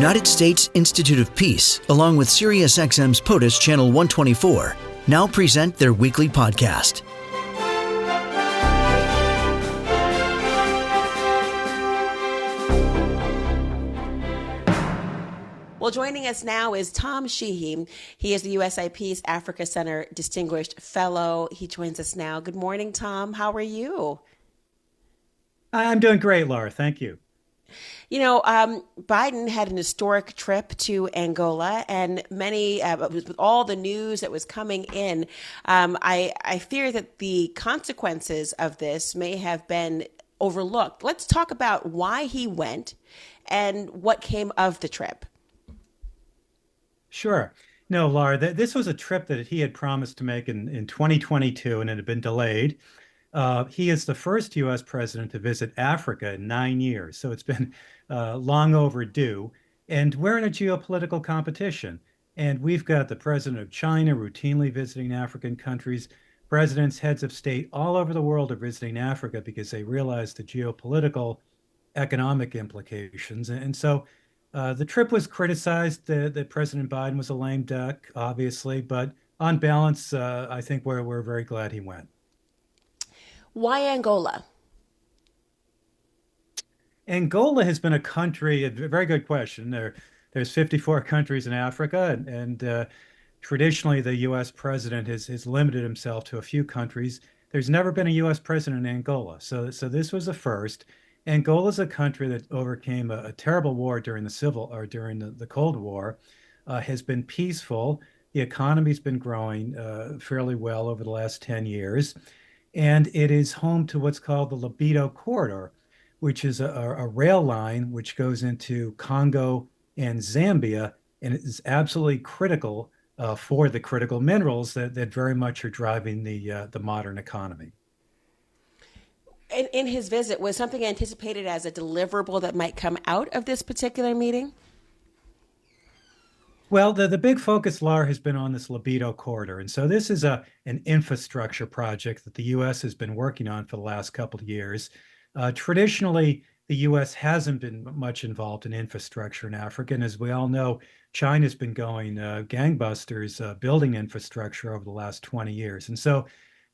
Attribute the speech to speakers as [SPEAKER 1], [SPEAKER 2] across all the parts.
[SPEAKER 1] United States Institute of Peace, along with SiriusXM's POTUS Channel 124, now present their weekly podcast.
[SPEAKER 2] Well, joining us now is Tom Sheehy. He is the USIP's Africa Center Distinguished Fellow. He joins us now. Good morning, Tom. How are you?
[SPEAKER 3] I'm doing great, Laura. Thank you.
[SPEAKER 2] You know, Biden had an historic trip to Angola, and with all the news that was coming in, I fear that the consequences of this may have been overlooked. Let's talk about why he went and what came of the trip.
[SPEAKER 3] Sure. No, Laura, this was a trip that he had promised to make in 2022, and it had been delayed. He is the first U.S. president to visit Africa in 9 years, so it's been long overdue. And we're in a geopolitical competition. And we've got the president of China routinely visiting African countries. Presidents, heads of state all over the world are visiting Africa because they realize the geopolitical economic implications. And so the trip was criticized that President Biden was a lame duck, obviously, but on balance, I think we're very glad he went.
[SPEAKER 2] Why Angola?
[SPEAKER 3] Angola has been a country, a very good question. There's 54 countries in Africa, and traditionally the U.S. president has limited himself to a few countries. There's never been a U.S. president in Angola, so this was a first. Angola is a country that overcame a terrible war during the Cold War, has been peaceful. The economy's been growing fairly well over the last 10 years. And it is home to what's called the Libido Corridor, which is a rail line which goes into Congo and Zambia, and it is absolutely critical for the critical minerals that very much are driving the modern economy.
[SPEAKER 2] In his visit, was something anticipated as a deliverable that might come out of this particular meeting?
[SPEAKER 3] Well, the big focus, Laura, has been on this Libido corridor. And so this is an infrastructure project that the U.S. has been working on for the last couple of years. Traditionally, the U.S. hasn't been much involved in infrastructure in Africa. And as we all know, China's been going gangbusters building infrastructure over the last 20 years. And so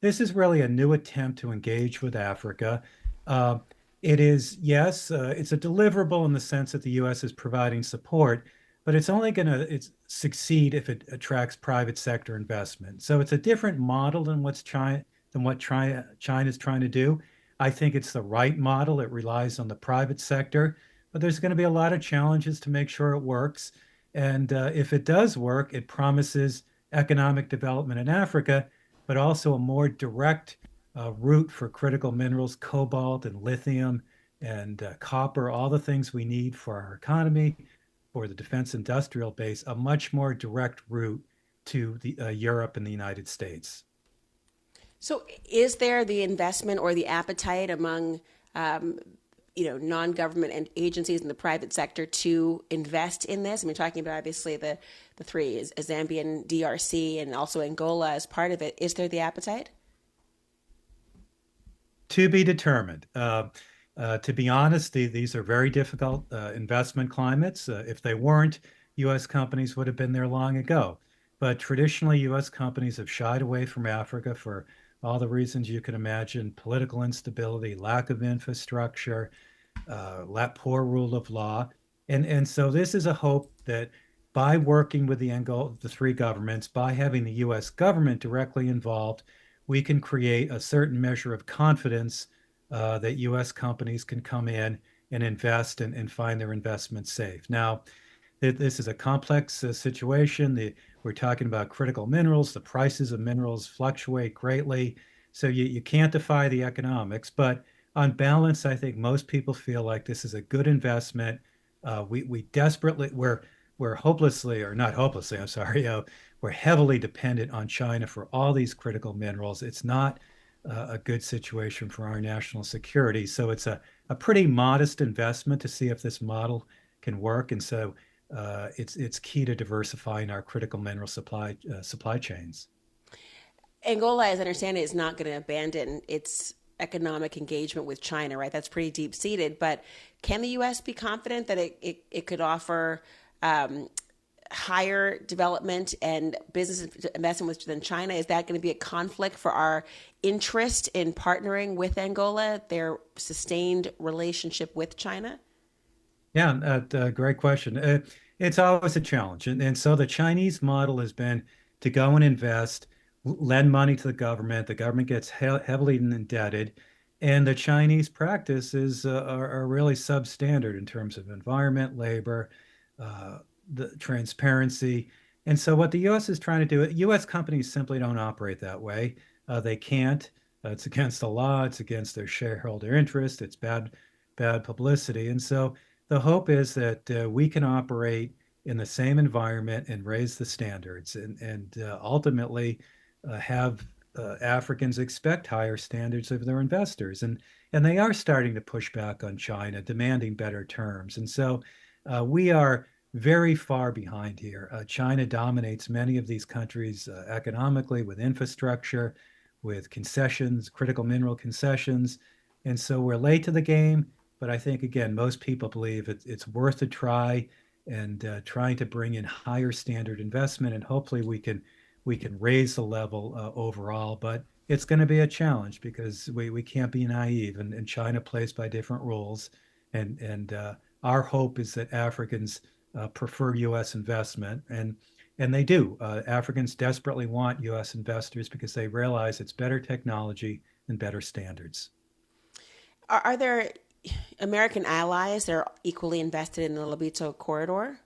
[SPEAKER 3] this is really a new attempt to engage with Africa. It is, yes, it's a deliverable in the sense that the U.S. is providing support, but it's only going to succeed if it attracts private sector investment. So it's a different model than what China's trying to do. I think it's the right model. It relies on the private sector, but there's going to be a lot of challenges to make sure it works. And if it does work, it promises economic development in Africa, but also a more direct route for critical minerals, cobalt and lithium and copper, all the things we need for our economy, for the defense industrial base, a much more direct route to Europe and the United States.
[SPEAKER 2] So is there the investment or the appetite among non-government and agencies in the private sector to invest in this? I mean, talking about obviously the three is Zambian, DRC, and also Angola as part of it. Is there the appetite?
[SPEAKER 3] To be determined. To be honest, these are very difficult investment climates. If they weren't, U.S. companies would have been there long ago. But traditionally, U.S. companies have shied away from Africa for all the reasons you can imagine: political instability, lack of infrastructure, poor rule of law. And so this is a hope that by working with the three governments, by having the U.S. government directly involved, we can create a certain measure of confidence that U.S. companies can come in and invest and find their investments safe. Now, this is a complex situation. We're talking about critical minerals. The prices of minerals fluctuate greatly, so you can't defy the economics. But on balance, I think most people feel like this is a good investment. We're hopelessly, or not hopelessly, I'm sorry, we're heavily dependent on China for all these critical minerals. It's not a good situation for our national security. So it's a pretty modest investment to see if this model can work. And so it's key to diversifying our critical mineral supply chains.
[SPEAKER 2] Angola, as I understand it, is not going to abandon its economic engagement with China, right? That's pretty deep seated. But can the U.S. be confident that it could offer higher development and business investment than China? Is that going to be a conflict for our interest in partnering with Angola, their sustained relationship with China?
[SPEAKER 3] Yeah, great question. It's always a challenge. And so the Chinese model has been to go and invest, lend money to the government. The government gets heavily indebted. And the Chinese practices are really substandard in terms of environment, labor, uh, the transparency. And so what the U.S. is trying to do, U.S. companies simply don't operate that way. They can't. It's against the law. It's against their shareholder interest. It's bad publicity. And so the hope is that we can operate in the same environment and raise the standards and ultimately have Africans expect higher standards of their investors. And they are starting to push back on China, demanding better terms. And so we are very far behind here. China dominates many of these countries economically with infrastructure, with concessions, critical mineral concessions. And so we're late to the game. But I think, again, most people believe it's worth a try and trying to bring in higher standard investment. And hopefully we can raise the level overall. But it's going to be a challenge because we can't be naive. And China plays by different rules. And our hope is that Africans prefer U.S. investment. And they do. Africans desperately want U.S. investors because they realize it's better technology and better standards.
[SPEAKER 2] Are there American allies that are equally invested in the Lobito corridor?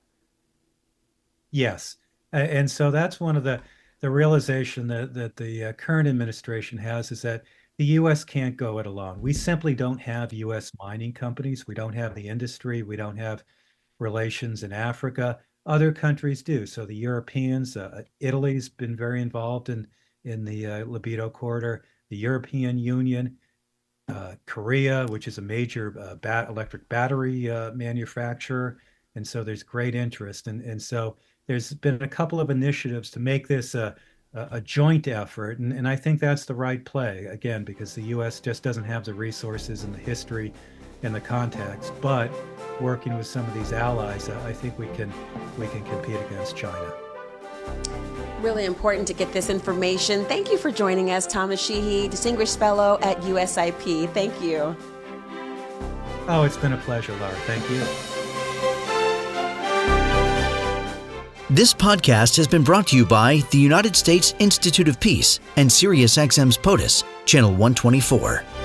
[SPEAKER 3] Yes. And so that's one of the realization that the current administration has is that the U.S. can't go it alone. We simply don't have U.S. mining companies. We don't have the industry. We don't have relations in Africa. Other countries do. So the Europeans, Italy's been very involved in the Libido corridor. The European Union, Korea, which is a major electric battery manufacturer. And so there's great interest. And so there's been a couple of initiatives to make this a joint effort. And I think that's the right play, again, because the U.S. just doesn't have the resources and the history and the context. But working with some of these allies, I think we can compete against China.
[SPEAKER 2] Really important to get this information. Thank you for joining us, Thomas Sheehy, Distinguished Fellow at USIP. Thank you.
[SPEAKER 3] Oh, it's been a pleasure, Laura. Thank you.
[SPEAKER 1] This podcast has been brought to you by the United States Institute of Peace and SiriusXM's POTUS, Channel 124.